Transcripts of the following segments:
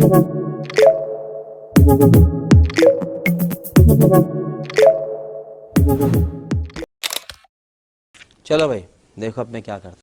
चलो भाई देखो अब मैं क्या करता।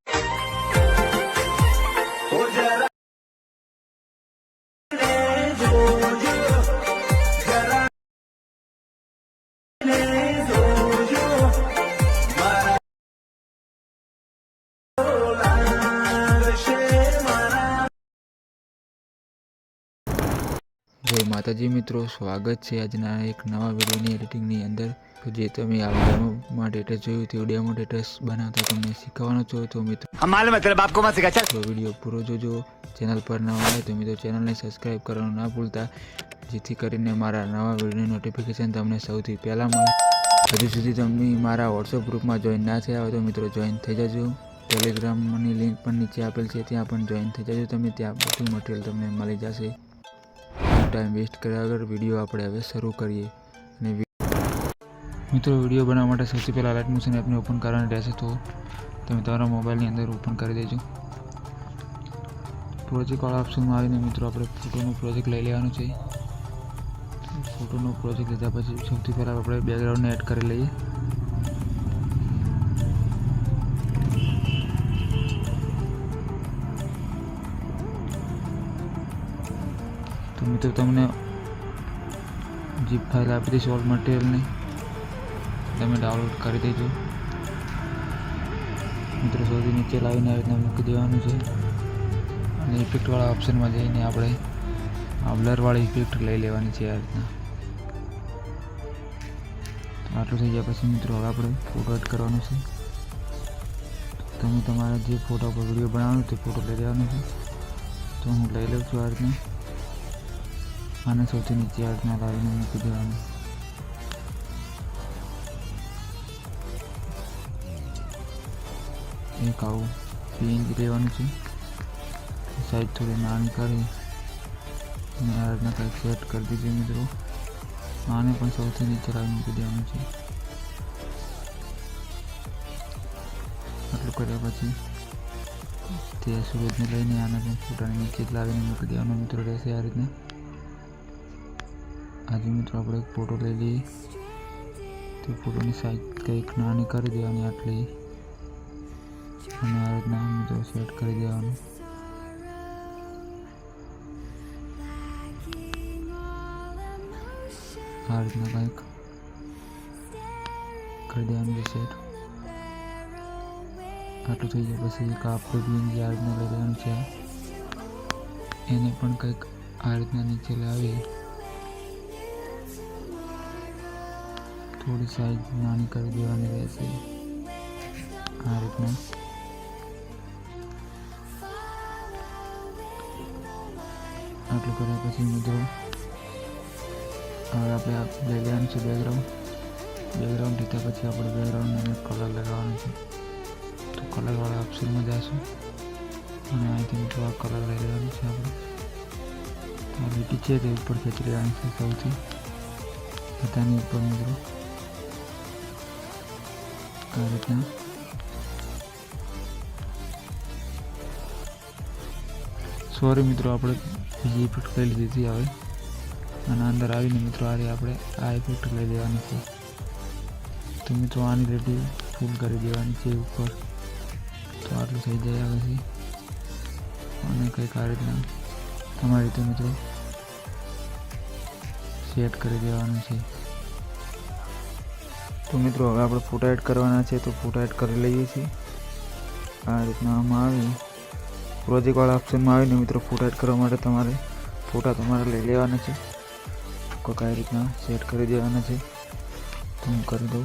जय माताजी मित्रों, स्वागत है आजना एक नवा वीडियो एडिटिंग अंदर। तो जे तमे आ वीडियो में स्टेटस जोयुं ते वीडियो में स्टेटस बनाता तमने शीखवानो छो तो मित्रों हम मालूम है तेरे बाप को मत सिखा। तो वीडियो पूरो जोजो। चैनल पर नवा आए तो मित्रों चैनल ने सब्सक्राइब करवानुं ना भूलता, जेथी करीने मारा नवा वीडियो नोटिफिकेशन तमने सौथी पहला मळे। हजू सुधी तमे मारा व्हाट्सएप ग्रुप में जॉइन ना थया हो तो मित्रों जॉइन थई जजो। टेलिग्राम ની લિંક પણ નીચે આપેલ છે, ત્યાં પણ જોઈન થઈ જજો તમે, ત્યાં બધું મટીરિયલ તમને મળી જશે। टाइम वेस्ट કર્યા વગર વિડીયો આપણે હવે શરૂ કરીએ। અને મિત્રો વિડીયો બનાવવા માટે સૌથી પહેલાં લાઇટ મોશન એપને ઓપન કરવાની રહેશે, તો તમે તમારા મોબાઈલની અંદર ઓપન કરી દેજો। પ્રોજેક્ટવાળા ઓપ્શનમાં આવીને મિત્રો આપણે ફોટોનો પ્રોજેક્ટ લઈ લેવાનો છે। ફોટોનો પ્રોજેક્ટ લીધા પછી સૌથી પહેલાં આપણે બેકગ્રાઉન્ડને એડ કરી લઈએ। तो मित्रों तमने जीप फाइल आपी दईश ऑल मटीरियल ने तमे डाउनलॉड कर देजो। मित्रों सौथी नीचे लावीने आ रीतना मूकी देवानुं छे अने इफेक्ट वाला ऑप्शन में जईने आपणे आ ब्लर वाली इफेक्ट लई लेवानी छे। आ रीतना आटलुं थई गया पछी मित्रों हवे आपणे फोटो एड करवानो छे। तमे तमारा जे फोटो पर विडियो बनावવાનો ते फोटो लई लेवानो छे। तो हूँ लई लઉં છું। आ रीतना आने सौथी नीचे आ रीतना लावीने मूकी देवानुं। एक आवुं पीएनजी लेवानुं छे, साइज थोड़ी नानी करी आ रीतना कंईक सेट कर दीजिए मित्रों। आने पण सौथी नीचे लावी मूकी देवानुं छे। आटલું કર્યા પછી તે સુરજને લઈને આને પણ ફોટાની નીચે જ લાવીને મૂકી દેવાનો મિત્રો રહેશે। આ રીતના आज मित्रों आप एक फोटो ले लीए, तो फोटो की साइज कंईक नानी कर देवानी आटली अने आ रीतना मित्रों सेट कर देवानुं। आ रीतना कंईक कर देवानुं छे सेट। आटलुं थई गयुं पछी एक आपणुं पीएनजी आ रीतना लई लेवानुं छे। एने पण कंईक आ रीतना नीचे लावी थोड़ी साइज नानी कर देवानी रहेशे। आ रीतना आटलुं कर्या पछी मित्रों हवे आपणे लई लेवानुं छे बेकग्राउंड લીધા પછી આપણે બેકગ્રાઉન્ડને કલર લગાવવાનો છે। તો કલર વાળા ઓપ્શનમાં જઈશું અને અહીંથી મિત્રો આ કલર લઈ લેવાનો છે। આપણે આ લીટી છે તે ઉપર ખેંચી લેવાની છે સૌથી બધાની ઉપર મિત્રો। आ रीतना सॉरी मित्रों आपणे बीजी इफेक्ट लई लीधी थी हवे अने अंदर आवीने मित्रों आ रही आपणे आ इफेक्ट लई लेवानी छे। तो मित्रों आनी रेडी फूल करी देवानी छे ऊपर। तो आटलुं थई जाए पछी अने कंईक आ रीतना तमारी रीते मित्रों सेट करी देवानुं छे। तो मित्रों हवे आपणे फोटो एड करवाना छे, तो फोटो एड करी लईए छीए। आ रीतना आमां आवी प्रोजेक्ट वाला ऑप्शन में आवीने मित्रों फोटो एड करवा माटे तमारे फोटा तमारे लई लेवाना छे। तो कई रीतना सेट करी देवाना छे। तो हूँ करी दऊं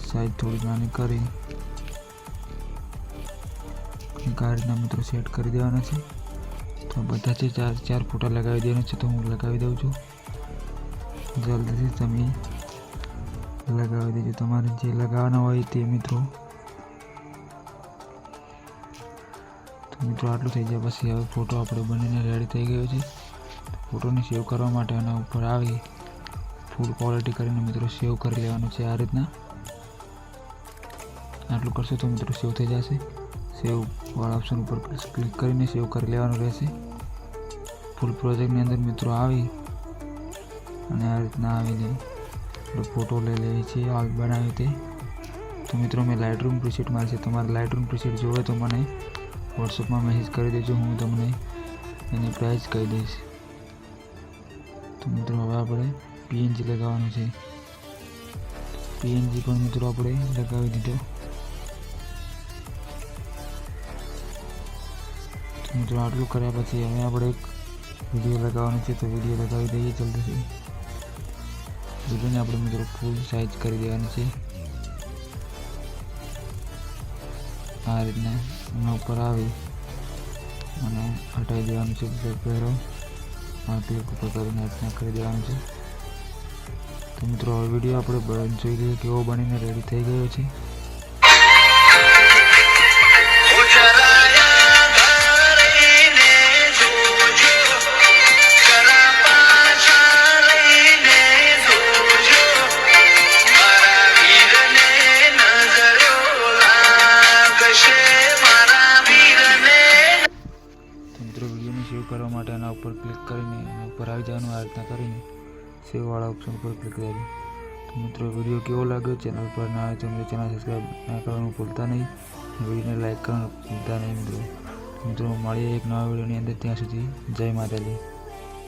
साइज थोड़ी नानी करी आ रीतना मित्रों सेट करी देवाना छे। तो बधा छे चार फोटा लगावी देवाना छे। तो हूँ लगावी दऊं छुं। जल्दी से तमे लगावी देजो तमारे जे लगावाना होय ते मित्रों। तो मित्रों आटलुं थई जाय पछी हवे फोटो आपणे बनीने रेडी थई गयो छे। फोटोने सेव करवा माटे आना उपर आवी फूल क्वॉलिटी करीने मित्रों सेव करी लेवानुं छे। आ रीतना आटलुं करशो तो मित्रों सेव थई जशे। સેવ વાળા ઓપ્શન ઉપર ક્લિક કરીને સેવ કરી લેવાનું રહેશે. ફૂલ પ્રોજેક્ટની અંદર મિત્રો આવી અને આ રીતના આવીને આપણે ફોટો લઈ લઈએ છીએ હાલ બનાવી તે. તો મિત્રો મેં લાઇટરૂમ પ્રીસેટ મારી છે. તમારે લાઇટરૂમ પ્રીસેટ જોવે તો મને વોટ્સઅપમાં મેસેજ કરી દેજો, હું તમને એની પ્રાઇસ કહી દઈશ. તો મિત્રો હવે આપણે પીએનજી લગાવવાનું છે. પીએનજી પણ મિત્રો આપણે લગાવી દીધો. તો મિત્રો આટલું કર્યા પછી હવે આપણે એક વિડીયો લગાવવાનો છે. તો વિડીયો લગાવી દઈએ જલ્દીથી. વિડીયોને આપણે મિત્રો ફૂલ સાઇઝ કરી દેવાની છે. આ રીતના એના ઉપર આવી અને હટાવી દેવાનું છે. પહેલો આ ક્લિક ઉપર કરીને આ રીતના કરી દેવાનું છે. તો મિત્રો હવે વિડીયો આપણે જોઈ લઈએ કેવો બનીને રેડી થઈ ગયો છે. વિડીયોને સેવ કરવા માટે એના ઉપર ક્લિક કરીને એના ઉપર આવી જવાનું. આ રીતના કરીને સેવ વાળા ઓપ્શન ઉપર ક્લિક કરી. તો મિત્રો વિડીયો કેવો લાગ્યો, ચેનલ પર ના આવે તો મેરી ચેનલ સબસ્ક્રાઈબ ના કરવાનું ભૂલતા નહીં, વિડીયોને લાઈક કરવાનું ભૂલતા નહીં મિત્રો. મળીએ એક નવા વિડીયોની અંદર. ત્યાં સુધી જય માતાજી.